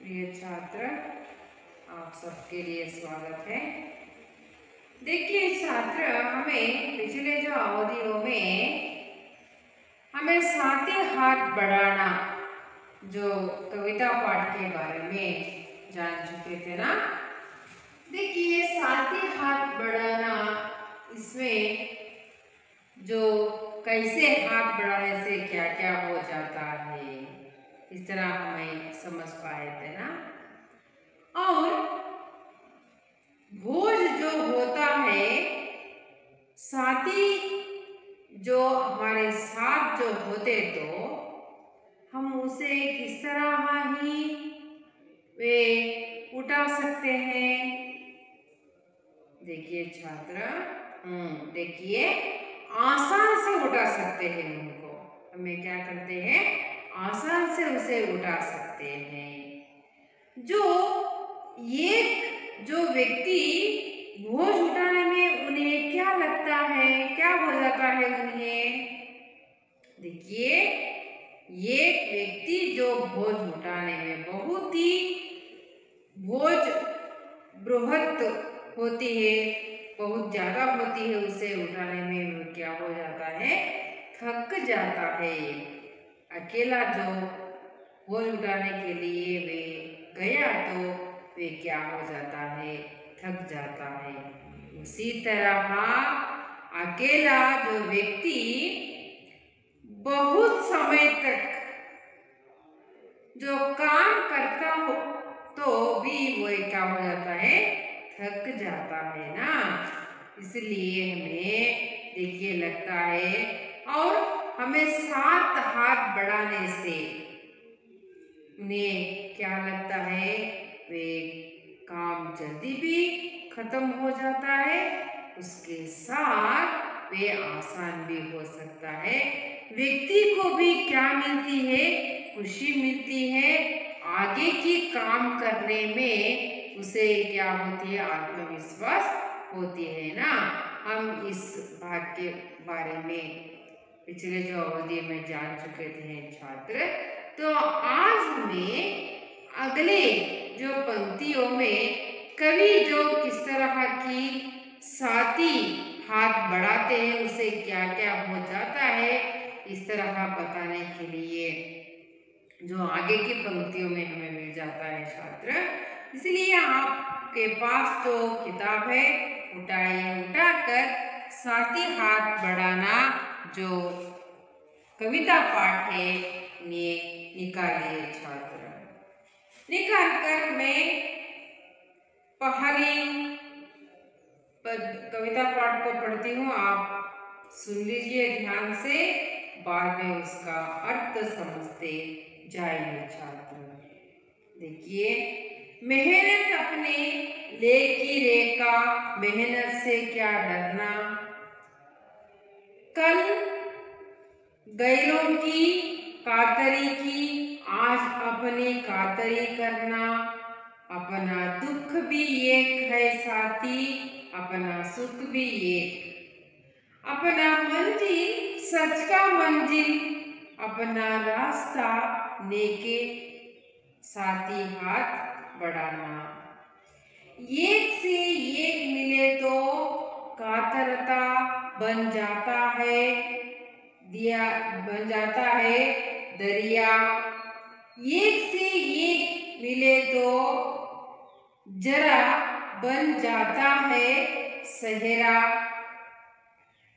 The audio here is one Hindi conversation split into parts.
प्रिय छात्र, आप सबके लिए स्वागत है। देखिए छात्र, हमें पिछले जो अवधियों में हमें सातों हाथ बढ़ाना जो कविता पाठ के बारे में जान चुके थे ना। देखिए सातों हाथ बढ़ाना, इसमें जो कैसे हाथ बढ़ाने से क्या क्या हो जाता है, इस तरह हमें समझ पाए थे ना। और भोज जो होता है, साथी जो हमारे साथ जो होते, तो हम उसे किस तरह ही वे उठा सकते हैं। देखिए छात्र, देखिए आसान से उठा सकते हैं उनको। हमें क्या करते हैं, आसान से उसे उठा सकते हैं। जो व्यक्ति बोझ उठाने में उन्हें क्या लगता है, क्या हो जाता है उन्हें। देखिए एक व्यक्ति जो बोझ उठाने में बहुत ही बोझ बृहत होती है, बहुत ज्यादा होती है, उसे उठाने में क्या हो जाता है, थक जाता है। अकेला जो बोझ उठाने के लिए वे गया तो वे क्या हो जाता है, थक जाता है। उसी तरह अकेला जो व्यक्ति बहुत समय तक जो काम करता हो तो भी वो क्या हो जाता है, थक जाता है ना। इसलिए हमें देखिए लगता है, और हमें सात हाथ बढ़ाने से उन्हें क्या लगता है, वे काम जल्दी भी खत्म हो जाता है, उसके साथ वे आसान भी हो सकता है। व्यक्ति को भी क्या मिलती है, खुशी मिलती है। आगे की काम करने में उसे क्या होती है, आत्मविश्वास होती है ना। हम इस भाग के बारे में पिछले जो अवधि में जान चुके थे छात्र। तो आज हमें अगले जो पंक्तियों में कवि जो किस तरह की साथी हाथ बढ़ाते हैं, उसे क्या क्या हो जाता है, इस तरह बताने के लिए जो आगे की पंक्तियों में हमें मिल जाता है छात्र। इसलिए आपके पास जो किताब है उठाइए, उठाकर साथी हाथ बढ़ाना जो कविता पाठ है निकालिए छात्र। निकाल कर मैं पहली कविता पाठ को पढ़ती हूँ, आप सुन लीजिए ध्यान से, बाद में उसका अर्थ समझते जाइए छात्र। देखिए, मेहनत अपने लेकी रेखा, मेहनत से क्या डरना, कल गैरों की कातरी की, आज अपनी कातरी करना। अपना दुख भी एक है साथी, अपना सुख भी एक। अपना मंजिल सच का मंजिल, अपना रास्ता लेके साथी हाथ बढ़ाना। एक से एक मिले तो कातरता बन जाता है, दिया बन जाता है दरिया। एक से एक मिले तो जरा बन जाता है सहरा।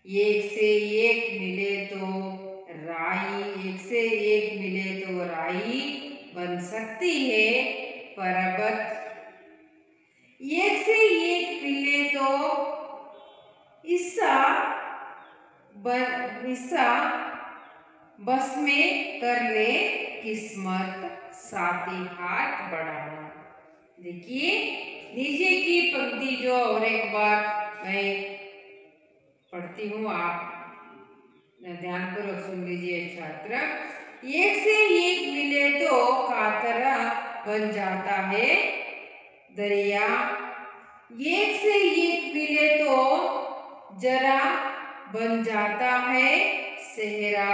एक से एक मिले तो राई, एक से एक मिले तो राई बन सकती है पर्वत। एक से एक मिले तो हिस्सा बस में कर ले किस्मत, साथी हाथ बढ़ाना। देखिए नीचे की पंक्ति जो और एक बार मैं पढ़ती हूँ, आप ध्यानपूर्वक सुन लीजिए छात्र। एक से एक मिले तो कातरा बन जाता है दरिया। एक से एक मिले तो जरा बन जाता है सहरा।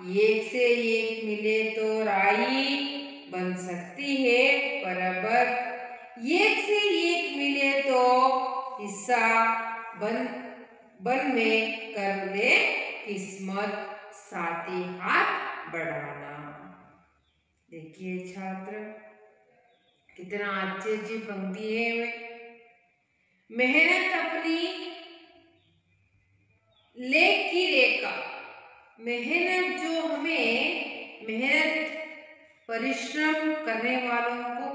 एक से एक मिले तो राई बन सकती है, पर अगर एक से एक मिले तो हिस्सा बन में कर ले किस्मत, साथी हाथ बढ़ाना। देखिए छात्र, कितना अच्छी अच्छी पंक्ति है। मेहनत अपनी लेख की रेखा, मेहनत जो हमें, मेहनत परिश्रम करने वालों को,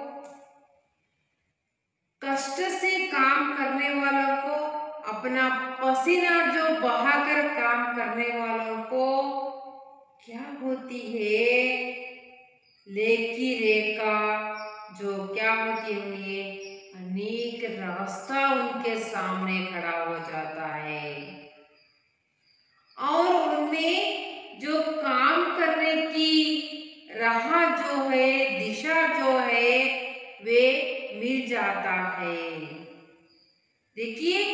कष्ट से काम करने वालों को, अपना पसीना जो बहाकर काम करने वालों को क्या होती है? लेख की रेखा जो क्या होती है? अनेक रास्ता उनके सामने खड़ा हो जाता है और उनमें जो काम करने की राह जो है, दिशा जो है, वे मिल जाता है। देखिए,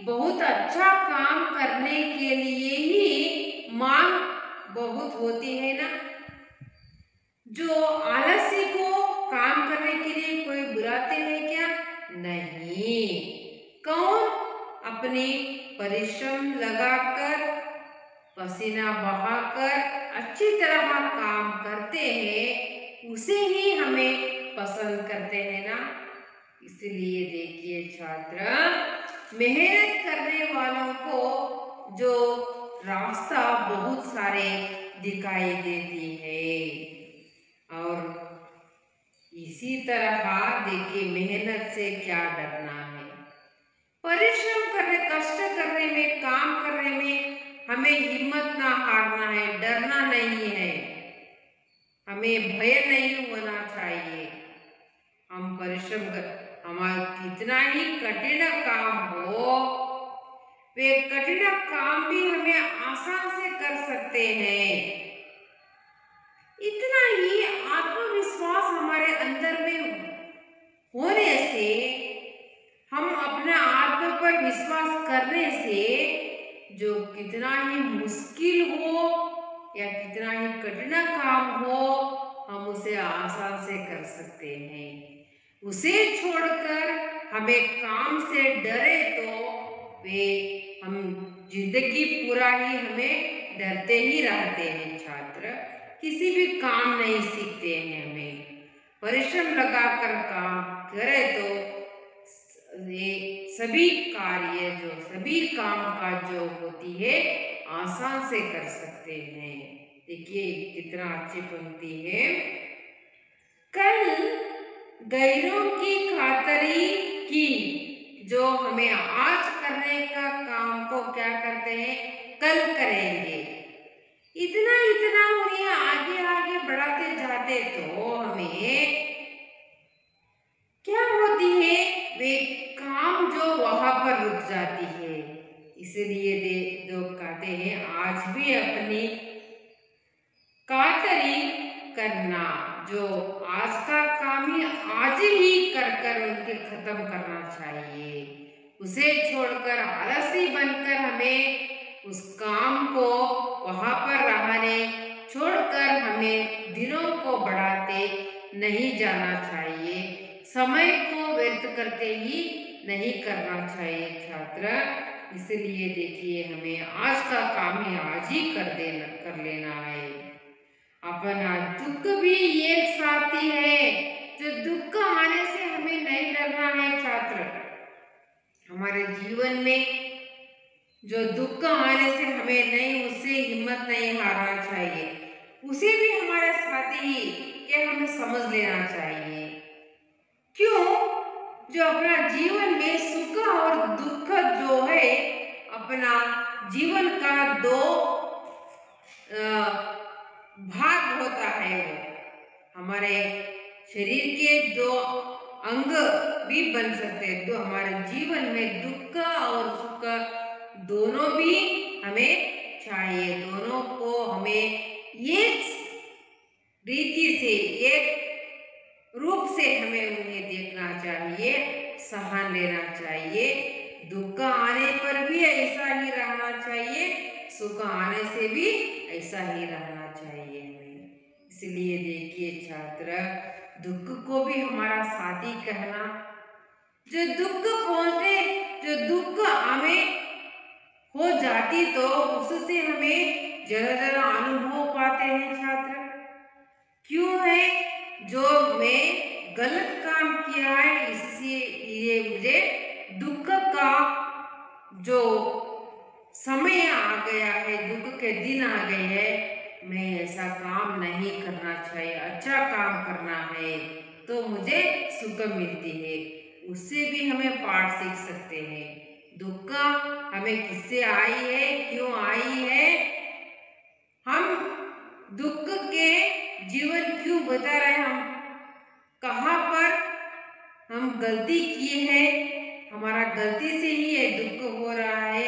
बहुत अच्छा काम करने के लिए ही मांग बहुत होती है ना। जो आलसी को काम करने के लिए कोई बुलाते हैं क्या? नहीं। कौन अपने परिश्रम लगाकर, पसीना बहाकर अच्छी तरह काम करते हैं, उसे ही हमें पसंद करते हैं ना। इसलिए देखिए छात्र, मेहनत करने वालों को जो रास्ता बहुत सारे दिखाई देती है। और इसी तरह देखिए, मेहनत से क्या डरना है? परिश्रम करने, कष्ट करने में, काम करने में हमें हिम्मत ना हारना है, डरना नहीं है, हमें भय नहीं होना चाहिए। हम परिश्रम कर, हमारा कितना ही कठिन काम हो, वे कठिन काम भी हमें आसान से कर सकते हैं। इतना ही आत्मविश्वास हमारे अंदर में होने से, हम अपने आत्म पर विश्वास करने से, जो कितना ही मुश्किल हो या कितना ही कठिन काम हो, हम उसे आसान से कर सकते हैं। उसे छोड़कर हमें काम से डरे तो वे हम जिंदगी पूरा ही हमें डरते ही रहते हैं। छात्र किसी भी काम नहीं सीखते हैं, हमें परिश्रम लगाकर काम करे तो ये सभी कार्य, जो सभी काम काज जो होती है, आसान से कर सकते हैं। देखिए कितना अच्छी पंक्ति है। कल गैरों की खातरी की, जो हमें आज करने का काम को क्या करते हैं? कल करेंगे। इतना इतना उन्हें आगे आगे बढ़ाते जाते तो हमें क्या होती है? वे काम जो वहां पर रुक जाती है। इसलिए जो कहते हैं, आज भी अपनी कातरी करना, जो आज का काम ही आज ही कर कर उनके खत्म करना चाहिए। उसे छोड़कर आलसी बनकर हमें उस काम को वहां पर रहने छोड़कर हमें दिनों को बढ़ाते नहीं जाना चाहिए, समय को व्यर्थ करते ही नहीं करना चाहिए छात्र। इसलिए देखिए, हमें आज का काम ही आज ही कर लेना है। अपना दुख भी एक साथी है, जो दुख आने से हमें नहीं डरना है छात्र। हमारे जीवन में जो दुख आने से हमें नहीं, उससे हिम्मत नहीं हारना चाहिए, उसे भी हमारे साथी ही के हमें समझ लेना चाहिए। क्यों? जो अपना जीवन में सुख और दुख जो है, अपना जीवन का दो भाग होता है। वो हमारे शरीर के दो अंग भी बन सकते हैं। तो हमारे जीवन में दुख और सुख दोनों भी हमें चाहिए, दोनों को हमें एक रीति से, एक रूप से हमें उन्हें देखना चाहिए, सहन लेना चाहिए। दुख आने पर भी ऐसा ही रहना चाहिए, सुख आने से भी ऐसा ही रहना चाहिए हमें। इसलिए देखिए छात्र, दुख को भी हमारा साथी कहना, जो दुख हमें हो जाती तो उससे हमें जरा जरा अनुभव पाते हैं छात्र। क्यों है? जो मैं गलत काम किया है इससे ये मुझे दुख का जो समय आ गया है, दुख के दिन आ गए हैं, मैं ऐसा काम नहीं करना चाहिए, अच्छा काम करना है तो मुझे सुख मिलती है। उससे भी हमें पाठ सीख सकते हैं। दुख हमें किससे आई है, क्यों आई है, हम दुख के जीवन क्यों बता रहे हैं, हम कहाँ पर हम गलती किए हैं, हमारा गलती से ही ये दुख हो रहा है,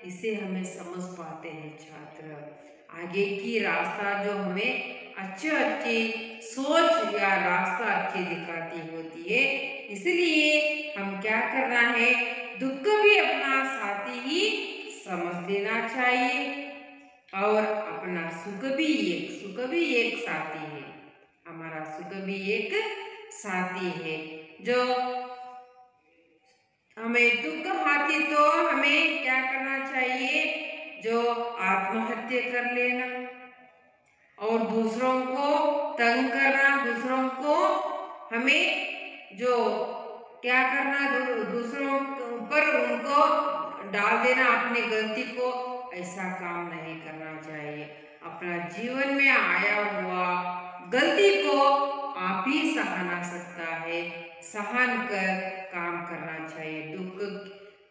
इसे हमें समझ पाते हैं छात्र। आगे की रास्ता जो हमें अच्छी सोच या रास्ता अच्छी दिखाती होती है, इसलिए हम क्या करना है, दुख भी अपना साथी ही समझ लेना चाहिए और अपना सुख भी एक साथी है, हमारा सुख भी एक साथी है। जो हमें दुख आती तो हमें क्या करना चाहिए, जो आत्महत्या कर लेना और दूसरों को तंग करना, दूसरों को हमें जो क्या करना, दूसरों पर उनको डाल देना अपनी गलती को, ऐसा काम नहीं करना चाहिए। अपना जीवन में आया हुआ गलती को आप ही सहना सकता है, सहन कर काम करना चाहिए। दुख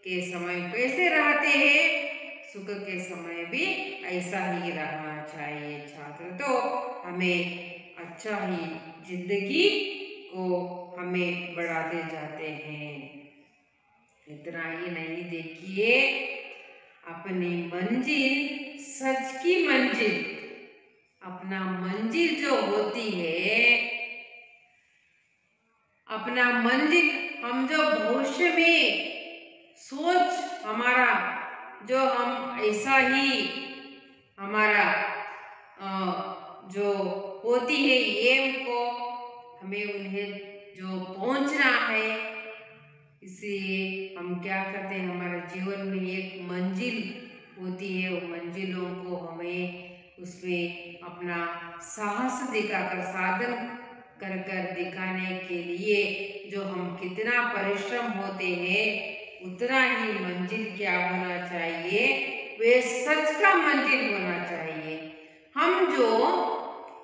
के समय कैसे रहते हैं, सुख के समय भी ऐसा ही रहना चाहिए छात्र। तो हमें अच्छा ही जिंदगी को हमें बढ़ाते जाते हैं। इतना ही नहीं, देखिए अपनी मंजिल, सच की मंजिल, अपना मंजिल जो होती है, अपना मंजिल हम जो भविष्य में सोच हमारा जो हम ऐसा ही हमारा जो होती है एम को, हमें उन्हें जो पहुंचना है, इसलिए हम क्या करते हैं, हमारे जीवन में एक मंजिल होती है, वो मंजिलों को हमें उसमें अपना साहस दिखाकर, साधन कर कर दिखाने के लिए जो हम कितना परिश्रम होते हैं, उतना ही मंजिल क्या होना चाहिए, वे सच का मंजिल होना चाहिए। हम जो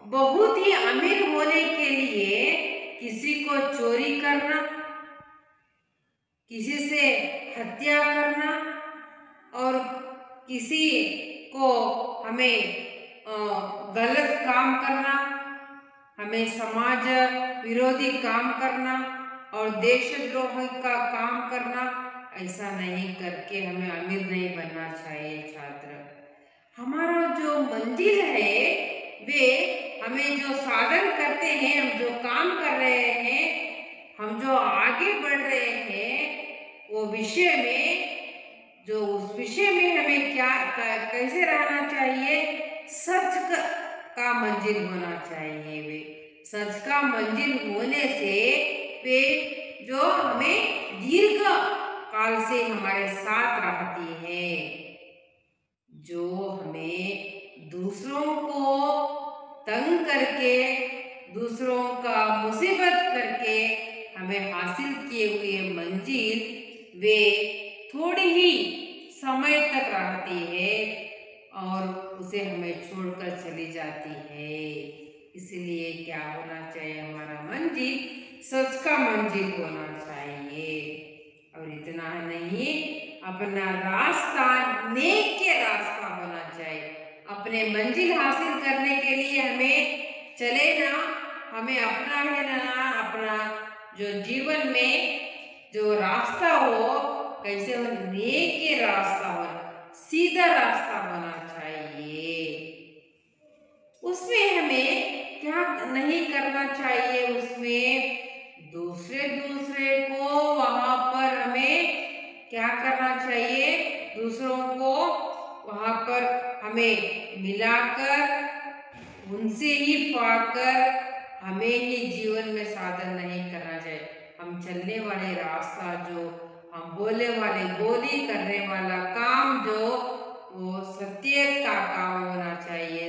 बहुत ही अमीर होने के लिए किसी को चोरी करना, किसी से हत्या करना और किसी को हमें गलत काम करना, हमें समाज विरोधी काम करना और देशद्रोह का काम करना, ऐसा नहीं करके हमें अमीर नहीं बनना चाहिए छात्र। हमारा जो मंजिल है, वे हमें जो साधन करते हैं, हम जो काम कर रहे हैं, हम जो आगे बढ़ रहे हैं, वो विषय में, जो उस विषय में हमें क्या कैसे रहना चाहिए, सच का मंजिल होना चाहिए। वे सच का मंजिल होने से वे जो हमें दीर्घ काल से हमारे साथ रहती है, जो हमें दूसरों को तंग करके, दूसरों का मुसीबत करके हमें हासिल किए हुए मंजिल, वे थोड़ी ही समय तक रहती है और उसे हमें छोड़कर चली जाती है। इसलिए क्या होना चाहिए, हमारा मंजिल सच का मंजिल होना चाहिए। और इतना नहीं, अपना रास्ता नेक के रास्ता होना चाहिए। अपने मंजिल हासिल करने के लिए हमें चले ना, हमें अपना है ना, अपना जो जीवन में जो रास्ता हो, कैसे हो, नेक के रास्ता हो, सीधा रास्ता होना चाहिए। उसमें हमें क्या नहीं करना चाहिए, उसमें दूसरे को वहां पर हमें क्या करना चाहिए, दूसरों को वहां पर हमें मिलाकर उनसे ही पाकर हमें ही जीवन में साधन नहीं करना चाहिए। हम चलने वाले रास्ता जो, हम बोलने वाले बोली, करने वाला काम जो, वो सत्य का काम होना चाहिए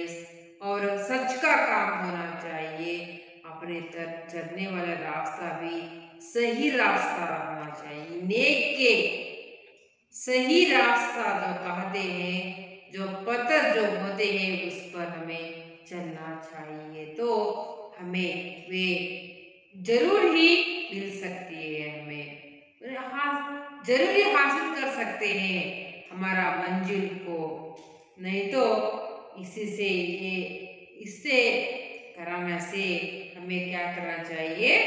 और सच का काम होना चाहिए। अपने चलने वाला रास्ता भी सही रास्ता रहना चाहिए। नेक के सही रास्ता जो कहते हैं, जो पथ जो होते हैं, उस पर हमें चलना चाहिए, तो हमें वे जरूर ही मिल सकती है। हमें जरूर ही हासिल कर सकते हैं हमारा मंजिल को। नहीं तो इससे कराने से हमें क्या करना चाहिए?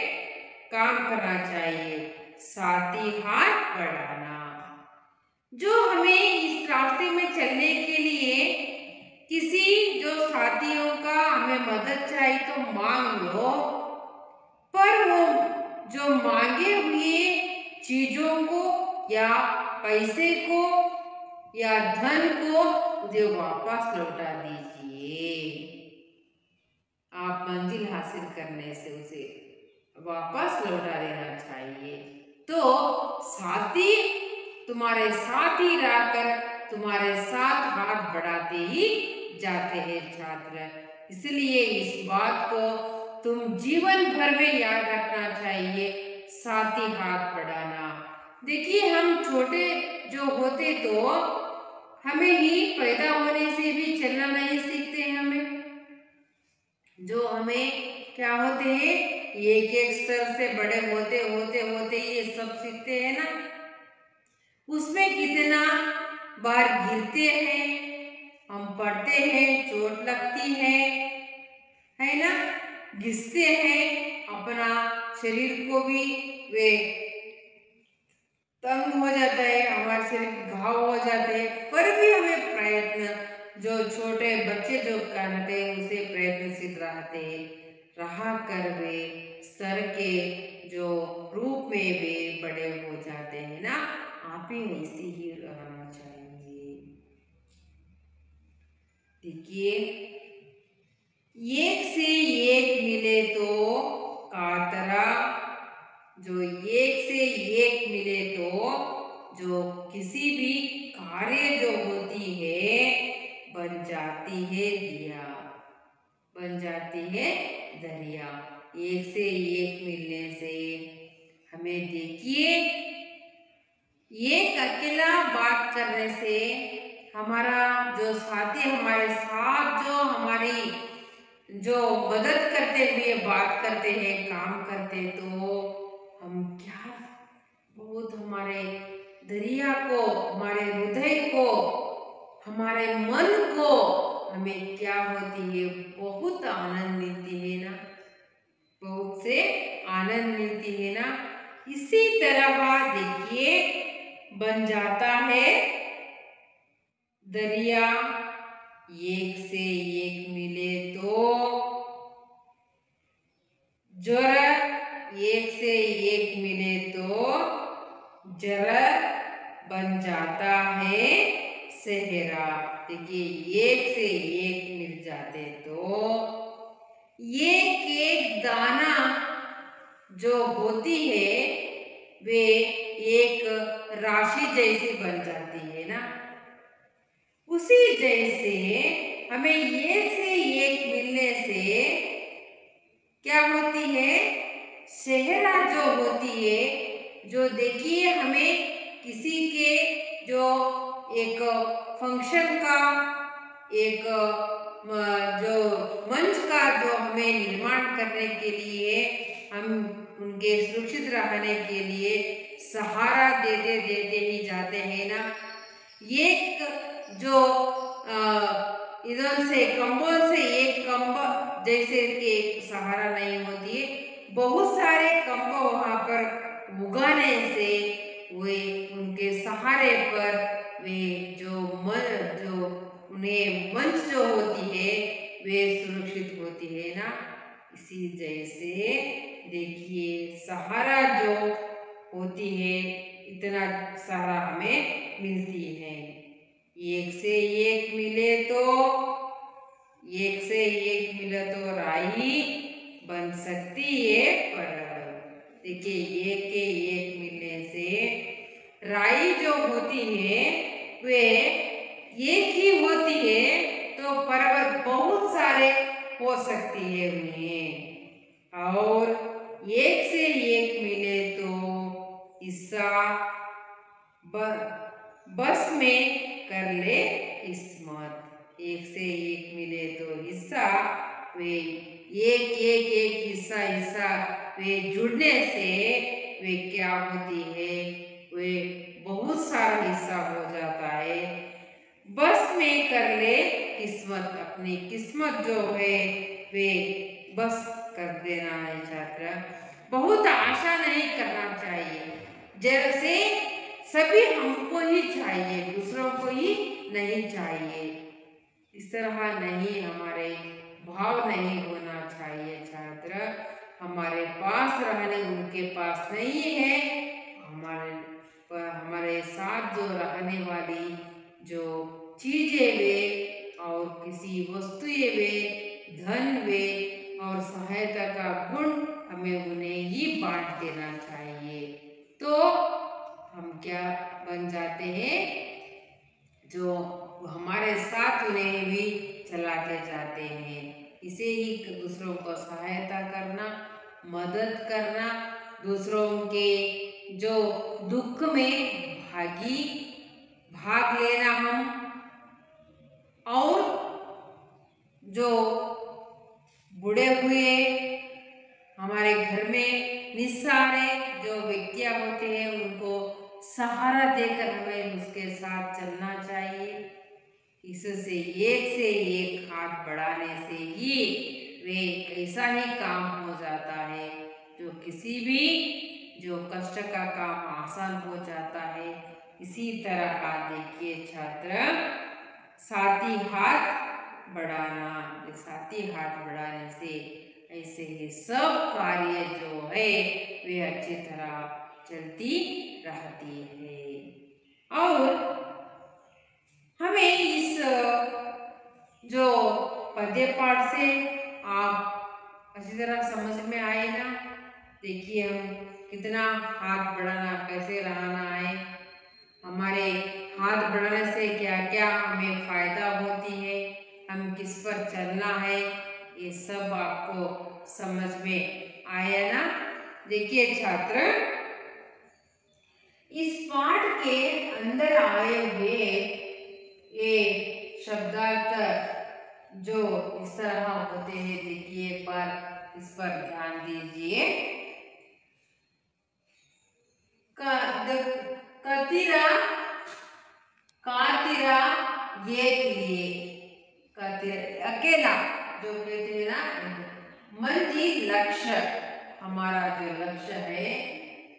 काम करना चाहिए, साथ ही हाथ बढ़ाना। जो हमें इस रास्ते में चलने के लिए किसी जो साथियों का हमें मदद चाहिए तो मांग लो, पर वो जो मांगे हुए चीजों को या पैसे को या धन को मुझे वापस लौटा दीजिए। आप मंजिल हासिल करने से उसे वापस लौटा देना चाहिए। तो साथी तुम्हारे साथ ही रहकर तुम्हारे साथ हाथ बढ़ाते ही जाते हैं छात्र। इसलिए इस बात को तुम जीवन भर में याद रखना चाहिए, साथ ही हाथ बढ़ाना। देखिए, हम छोटे जो होते तो हमें ही पैदा होने से भी चलना नहीं सीखते हैं। हमें जो हमें क्या होते हैं, एक एक स्तर से बड़े होते होते होते ये सब सीखते हैं ना। उसमें कितना बार गिरते हैं, हम पढ़ते हैं, चोट लगती है ना, घिसते हैं, अपना शरीर को भी वे तंग हो जाता है, हमारे शरीर घाव हो जाते हैं, पर भी हमें प्रयत्न, जो छोटे बच्चे जो करते हैं उसे प्रयत्नशील रहा कर वे स्तर के जो रूप में वे बड़े हो जाते हैं ना। आप ही ऐसे ही रहना चाहिए। देखिए, एक से एक मिले तो कातरा, जो एक से एक मिले तो जो किसी भी कार्य जो होती है बन जाती है दिया, बन जाती है दरिया। एक से एक मिलने से हमें देखिए, एक अकेला बात करने से हमारा जो साथी हमारे साथ जो हमारी जो मदद करते हुए बात करते हैं, काम करते, तो हम क्या बहुत हमारे दरिया को, हमारे हृदय को, हमारे मन को हमें क्या होती है, बहुत आनंद मिलती है ना, बहुत से आनंद मिलती है ना। इसी तरह देखिए, बन जाता है दरिया, एक से एक मिले तो जरा, एक से एक मिले तो जरा बन जाता है सेहरा। देखिए, एक से एक मिल जाते तो एक एक दाना जो होती है वे एक राशि जैसी बन जाती है ना। उसी जैसे हमें एक से एक मिलने से क्या होती है, सेहरा जो होती है, जो देखिए हमें किसी के जो एक फंक्शन का, एक जो मंच का जो हमें निर्माण करने के लिए, हम उनके सुरक्षित रहने के लिए सहारा देते देते ही जाते हैं ना। एक जो इधर से कंबल से एक कंबल जैसे कि सहारा नहीं होती है, बहुत सारे कंबल वहाँ पर उगाने से वे उनके सहारे पर वे जो उन्हें मंच जो होती है वे सुरक्षित होती है ना। इसी जैसे देखिए, सहारा जो होती है, इतना सहारा हमें मिलती है। एक से एक मिले तो एक से एक मिले तो राई बन सकती है परवल। देखिए एक के एक मिलने से राई जो होती है वे एक ही होती है, तो पर्वत बहुत सारे हो सकती है उन्हें। और एक से एक मिले तो हिस्सा बस में कर ले किस्मत। एक से एक मिले तो हिस्सा वे एक हिस्सा हिस्सा वे जुड़ने से वे क्या होती है, वे बहुत सारा हिस्सा हो जाता है। बस में कर ले किस्मत, अपनी किस्मत जो है वे बस कर देना है छात्र। बहुत आशा नहीं करना चाहिए, जैसे सभी हमको ही चाहिए, दूसरों को ही नहीं चाहिए। इस तरह नहीं, हमारे भाव नहीं होना चाहिए छात्र। हमारे पास रहने उनके पास नहीं है, हमारे साथ जो रहने वाली जो चीजें वे और किसी वस्तुएं वे, धन वे और सहायता का गुण हमें उन्हें ही बांट देना चाहिए। तो हम क्या बन जाते हैं, जो हमारे साथ उन्हें भी चलाते जाते हैं। इसे ही दूसरों को सहायता करना, मदद करना, दूसरों के जो दुख में भाग लेना हम, और जो बूढ़े हुए हमारे घर में निस्सहारे जो व्यक्तियां होते हैं उनको सहारा देकर हमें उसके साथ चलना चाहिए। इससे एक हाथ बढ़ाने से ही वे ऐसा ही काम हो जाता है, जो किसी भी जो कष्ट का काम आसान हो जाता है। इसी तरह देखिए छात्र, साथी हाथ बढ़ाना, साथी हाथ बढ़ाने से ऐसे ही सब कार्य जो है वे अच्छी तरह चलती रहती है। और हमें इस जो पद्य पाठ से आप अच्छी तरह समझ में आए ना। देखिए हम कितना हाथ बढ़ाना, कैसे रहना है, हमारे हाथ बढ़ाने से क्या क्या हमें फायदा होती है, हम किस पर चलना है, ये सब आपको समझ में आया ना। देखिए छात्र, इस पाठ के अंदर आए हुए ये शब्दार्थ जो इस तरह होते हैं, देखिए एक बार इस पर ध्यान दीजिए। कतिरा कातिरा ये लिए, अकेला जो कहते हैं ना, मंजी लक्ष्य, हमारा जो लक्ष्य है,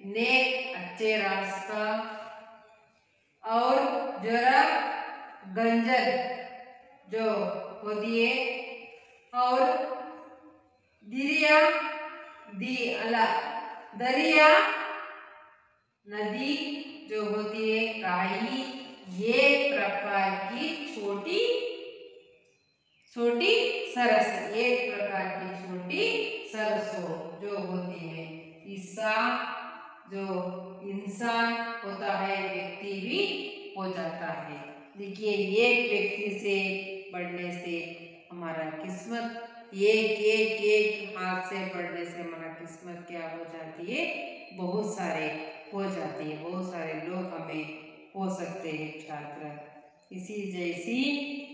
नेक अच्छे रास्ता, और जरा गंजन जो होती है, और दरिया नदी जो होती है, राई, ये प्रकार की छोटी सरस, एक प्रकार की छोटी सरसों जो होती है। ईसा जो इंसान होता है, व्यक्ति भी हो जाता है। देखिए एक व्यक्ति से बढ़ने से हमारा किस्मत, एक हाथ से बढ़ने से हमारा किस्मत क्या हो जाती है, बहुत सारे हो जाती है, बहुत सारे लोग हमें हो सकते हैं छात्र। इसी जैसी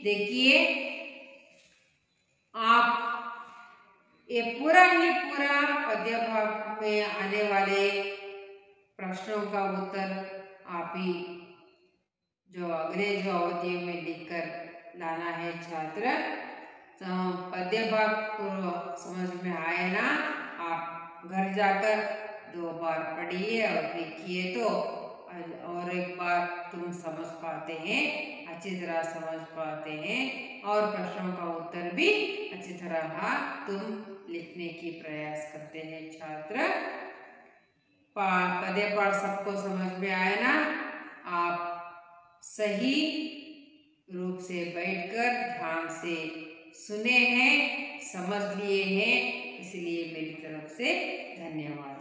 देखिए आप ये पूरा पद्य भाग में आने वाले प्रश्नों का उत्तर आप ही जो अंग्रेज अवधियों में लिखकर लाना है छात्र। तो पद्य भाग पूर्व समझ में आए ना, आप घर जाकर 2 बार पढ़िए और लिखिए, तो और एक बार तुम समझ पाते हैं, अच्छी तरह समझ पाते हैं, और प्रश्नों का उत्तर भी अच्छी तरह तुम लिखने की प्रयास करते हैं छात्र। पद्य पाठ सबको समझ में आए ना। आप सही रूप से बैठकर ध्यान से सुने हैं, समझ लिए हैं, इसलिए मेरी तरफ से धन्यवाद।